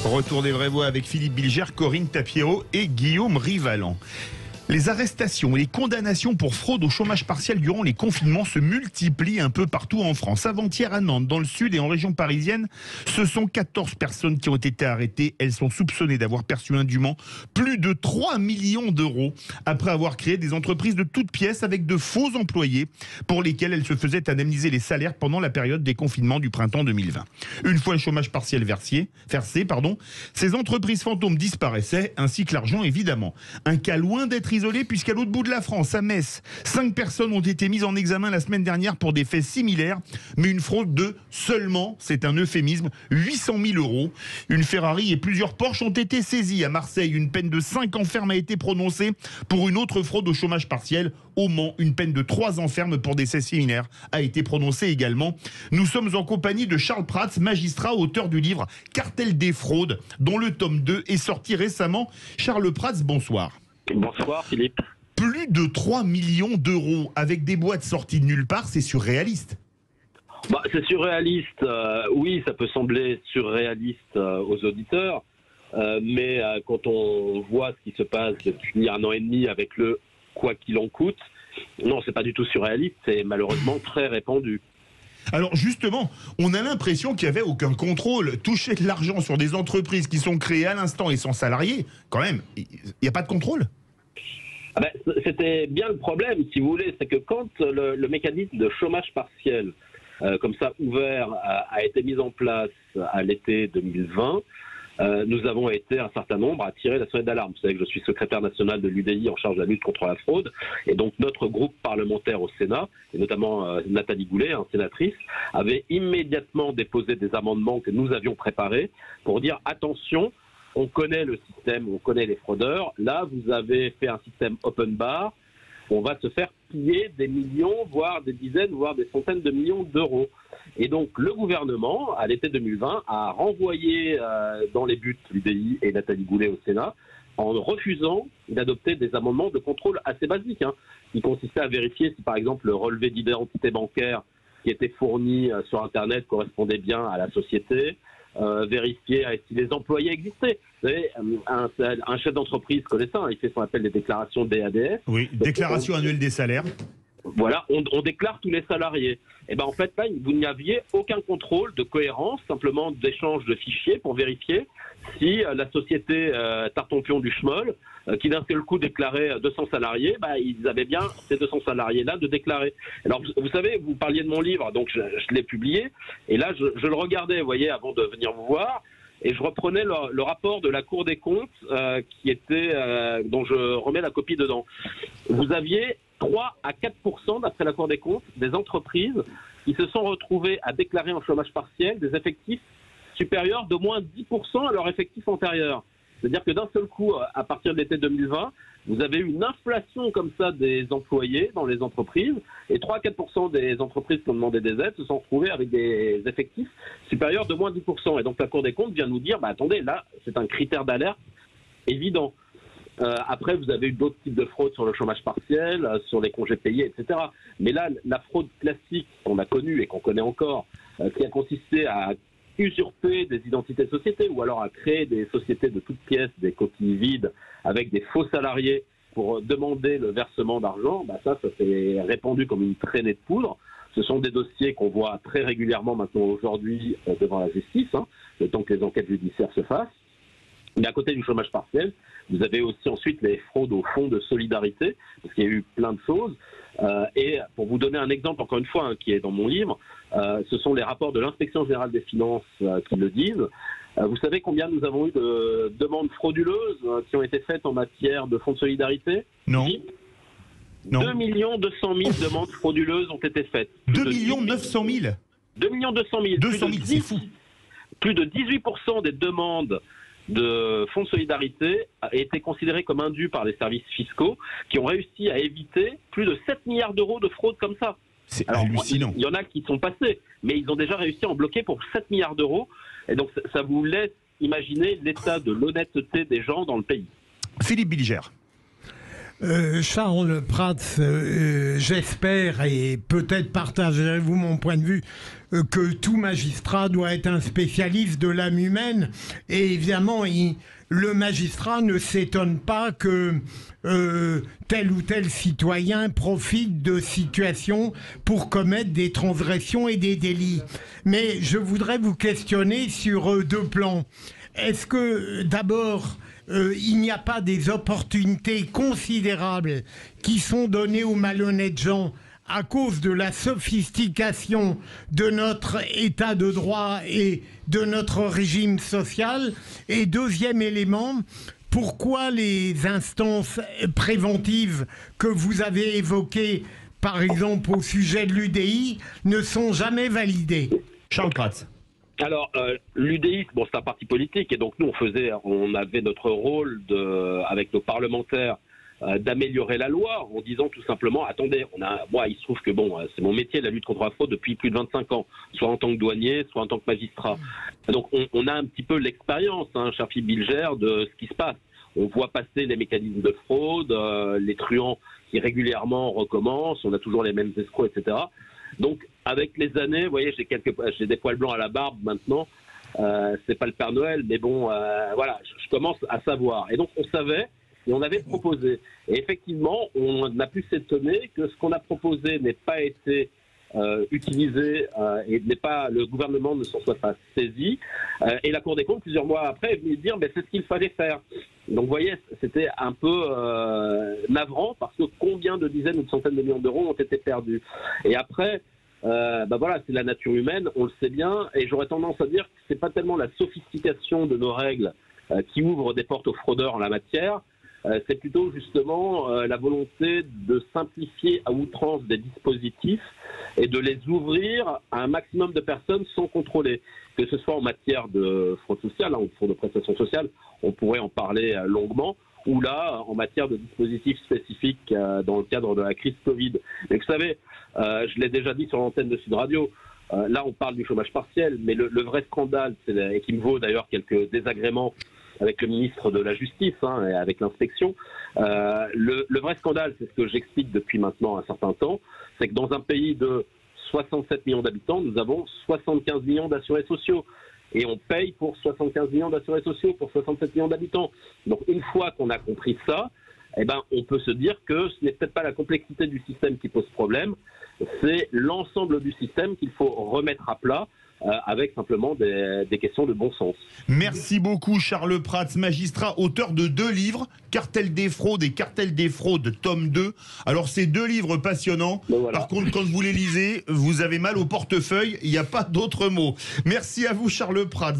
Retour des vraies voix avec Philippe Bilger, Corinne Tapiero et Guillaume Rivalan. Les arrestations et les condamnations pour fraude au chômage partiel durant les confinements se multiplient un peu partout en France. Avant-hier à Nantes, dans le sud et en région parisienne, ce sont 14 personnes qui ont été arrêtées. Elles sont soupçonnées d'avoir perçu indûment plus de 3 millions d'euros après avoir créé des entreprises de toutes pièces avec de faux employés pour lesquels elles se faisaient indemniser les salaires pendant la période des confinements du printemps 2020. Une fois le chômage partiel versé, ces entreprises fantômes disparaissaient, ainsi que l'argent évidemment. Un cas loin d'être isolé puisqu'à l'autre bout de la France, à Metz, 5 personnes ont été mises en examen la semaine dernière pour des faits similaires, mais une fraude de seulement, c'est un euphémisme, 800 000 euros. Une Ferrari et plusieurs Porsche ont été saisis. À Marseille, une peine de 5 ans ferme a été prononcée pour une autre fraude au chômage partiel. Au Mans, une peine de 3 ans ferme pour des faits similaires a été prononcée également. Nous sommes en compagnie de Charles Prats, magistrat, auteur du livre Cartel des fraudes, dont le tome 2 est sorti récemment. Charles Prats, bonsoir. Bonsoir Philippe. Plus de 3 millions d'euros avec des boîtes sorties de nulle part, c'est surréaliste. C'est surréaliste, oui, ça peut sembler surréaliste aux auditeurs, mais quand on voit ce qui se passe depuis 1 an et demi avec le quoi qu'il en coûte, non, c'est pas du tout surréaliste, c'est malheureusement très répandu. Alors justement, on a l'impression qu'il n'y avait aucun contrôle. Toucher de l'argent sur des entreprises qui sont créées à l'instant et sans salariés, quand même, il n'y a pas de contrôle. C'était bien le problème, si vous voulez, c'est que quand le mécanisme de chômage partiel, comme ça ouvert, a été mis en place à l'été 2020, nous avons été un certain nombre à tirer la sonnette d'alarme. Vous savez que je suis secrétaire national de l'UDI en charge de la lutte contre la fraude, et donc notre groupe parlementaire au Sénat, et notamment Nathalie Goulet, sénatrice, avait immédiatement déposé des amendements que nous avions préparés pour dire attention, on connaît le système, on connaît les fraudeurs, là vous avez fait un système open bar, on va se faire piller des millions, voire des dizaines, voire des centaines de millions d'euros. Et donc le gouvernement, à l'été 2020, a renvoyé dans les buts l'UDI et Nathalie Goulet au Sénat en refusant d'adopter des amendements de contrôle assez basiques, qui consistaient à vérifier si par exemple le relevé d'identité bancaire qui était fourni sur Internet correspondait bien à la société, vérifier si les employés existaient. Vous savez, un chef d'entreprise connaît ça, il fait ce qu'on appelle des déclarations DADS. Oui, déclaration annuelle des salaires. Voilà, on déclare tous les salariés. Et ben en fait, là, vous n'aviez aucun contrôle de cohérence, simplement d'échange de fichiers pour vérifier si la société Tartampion du Schmoll, qui d'un seul coup déclarait 200 salariés, ils avaient bien ces 200 salariés-là de déclarer. Alors, vous savez, vous parliez de mon livre, donc je l'ai publié, et là, je le regardais, vous voyez, avant de venir vous voir, et je reprenais le rapport de la Cour des comptes, dont je remets la copie dedans. Vous aviez 3 à 4%, d'après la Cour des comptes, des entreprises qui se sont retrouvées à déclarer en chômage partiel des effectifs supérieurs d'au moins 10% à leur effectif antérieur. C'est-à-dire que d'un seul coup, à partir de l'été 2020, vous avez eu une inflation comme ça des employés dans les entreprises, et 3 à 4% des entreprises qui ont demandé des aides se sont retrouvées avec des effectifs supérieurs de moins 10%. Et donc la Cour des comptes vient nous dire, attendez, là, c'est un critère d'alerte évident. Après, vous avez eu d'autres types de fraudes sur le chômage partiel, sur les congés payés, etc. Mais là, la fraude classique qu'on a connue et qu'on connaît encore, qui a consisté à usurper des identités de sociétés ou alors à créer des sociétés de toutes pièces, des coquilles vides avec des faux salariés pour demander le versement d'argent, ça s'est répandu comme une traînée de poudre. Ce sont des dossiers qu'on voit très régulièrement maintenant aujourd'hui devant la justice, le temps que les enquêtes judiciaires se fassent. Mais à côté du chômage partiel, vous avez aussi ensuite les fraudes au fonds de solidarité, parce qu'il y a eu plein de choses. Et pour vous donner un exemple, encore une fois, qui est dans mon livre, ce sont les rapports de l'Inspection générale des finances qui le disent. Vous savez combien nous avons eu de demandes frauduleuses qui ont été faites en matière de fonds de solidarité? Non. 2 200 000 demandes frauduleuses ont été faites. 2 900 000 2 200 000. 200 000, c'est fou. Plus de 18% des demandes de fonds de solidarité a été considéré comme indu par les services fiscaux qui ont réussi à éviter plus de 7 milliards d'euros de fraude comme ça. C'est hallucinant. Il y en a qui sont passés, mais ils ont déjà réussi à en bloquer pour 7 milliards d'euros. Et donc ça vous laisse imaginer l'état de l'honnêteté des gens dans le pays. Philippe Bilger. Charles Prats, j'espère, et peut-être partagerez-vous mon point de vue, que tout magistrat doit être un spécialiste de l'âme humaine. Et évidemment, le magistrat ne s'étonne pas que tel ou tel citoyen profite de situations pour commettre des transgressions et des délits. Mais je voudrais vous questionner sur deux plans. Est-ce que, d'abord, il n'y a pas des opportunités considérables qui sont données aux malhonnêtes gens à cause de la sophistication de notre état de droit et de notre régime social? Et deuxième élément, pourquoi les instances préventives que vous avez évoquées, par exemple au sujet de l'UDI, ne sont jamais validées? Charles Prats. Alors, l'UDI, bon, c'est un parti politique, et donc nous, on avait notre rôle avec nos parlementaires d'améliorer la loi en disant tout simplement, attendez, moi, il se trouve que bon, c'est mon métier, la lutte contre la fraude depuis plus de 25 ans, soit en tant que douanier, soit en tant que magistrat. Donc, on a un petit peu l'expérience, cher Philippe Bilger, de ce qui se passe. On voit passer les mécanismes de fraude, les truands qui régulièrement recommencent, on a toujours les mêmes escrocs, etc. Donc, avec les années, vous voyez, j'ai des poils blancs à la barbe maintenant. C'est pas le Père Noël, mais bon, voilà, je commence à savoir. Et donc, on savait et on avait proposé. Et effectivement, on a pu s'étonner que ce qu'on a proposé n'ait pas été utilisé et le gouvernement ne s'en soit pas saisi. Et la Cour des comptes, plusieurs mois après, est venue dire mais c'est ce qu'il fallait faire. Donc, vous voyez, c'était un peu navrant parce que combien de dizaines ou de centaines de millions d'euros ont été perdus. Et après, voilà, c'est la nature humaine, on le sait bien, et j'aurais tendance à dire que c'est pas tellement la sophistication de nos règles qui ouvre des portes aux fraudeurs en la matière, c'est plutôt justement la volonté de simplifier à outrance des dispositifs et de les ouvrir à un maximum de personnes sans contrôler. Que ce soit en matière de fraude sociale, ou de fraude de prestations sociales, on pourrait en parler longuement, ou là, en matière de dispositifs spécifiques dans le cadre de la crise Covid. Mais vous savez, je l'ai déjà dit sur l'antenne de Sud Radio, là on parle du chômage partiel, mais le vrai scandale, et qui me vaut d'ailleurs quelques désagréments avec le ministre de la Justice et avec l'inspection, le vrai scandale, c'est ce que j'explique depuis maintenant un certain temps, c'est que dans un pays de 67 millions d'habitants, nous avons 75 millions d'assurés sociaux. Et on paye pour 75 millions d'assurés sociaux, pour 67 millions d'habitants. Donc une fois qu'on a compris ça, on peut se dire que ce n'est peut-être pas la complexité du système qui pose problème, c'est l'ensemble du système qu'il faut remettre à plat avec simplement des questions de bon sens. Merci beaucoup Charles Prats, magistrat, auteur de 2 livres, Cartel des fraudes et Cartel des fraudes, tome 2. Alors c'est 2 livres passionnants, voilà. Par contre quand vous les lisez, vous avez mal au portefeuille, il n'y a pas d'autre mot. Merci à vous Charles Prats.